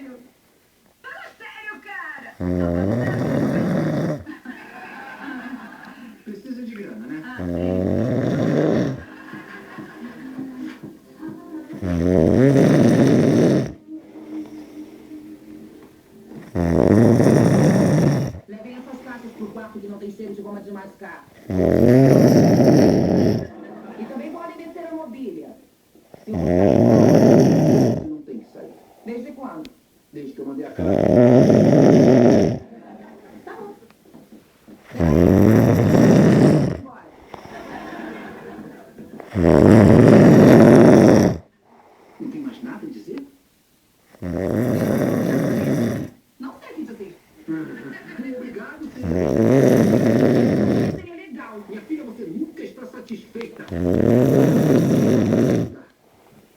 sério. Fala sério, cara. Precisa de grana, né? Levem essas caixas pro quarto que não tem cheiro de goma de mascar. E também podem descer a mobília. Não tem que sair. Desde quando? Desde que eu mandei a carta. Tá bom. Bora. Não tem mais nada a dizer? Não deve dizer. Obrigado, senhor. Seria legal. Minha filha, você nunca está satisfeita.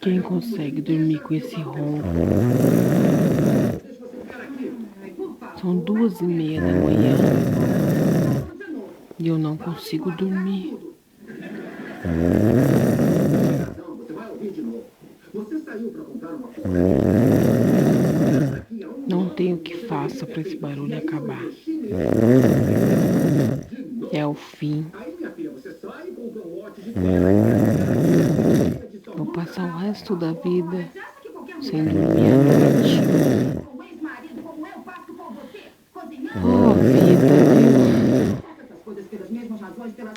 Quem consegue dormir com esse ronco? Deixa você ficar aqui. Por favor. São 2h30 da manhã Tudo de novo. e eu não consigo dormir. Não, você vai ouvir de novo. Você saiu para comprar uma coisa. Não tem o que faça para esse barulho acabar. É o fim. Aí, minha filha, você sai e compra um lote de Vou passar o resto da vida Você acha que qualquer sem mulher dormir à noite. com um ex-marido como eu faço com você? Cozinhando? Oh, vida, viu? Essas coisas pelas mesmas razões pelas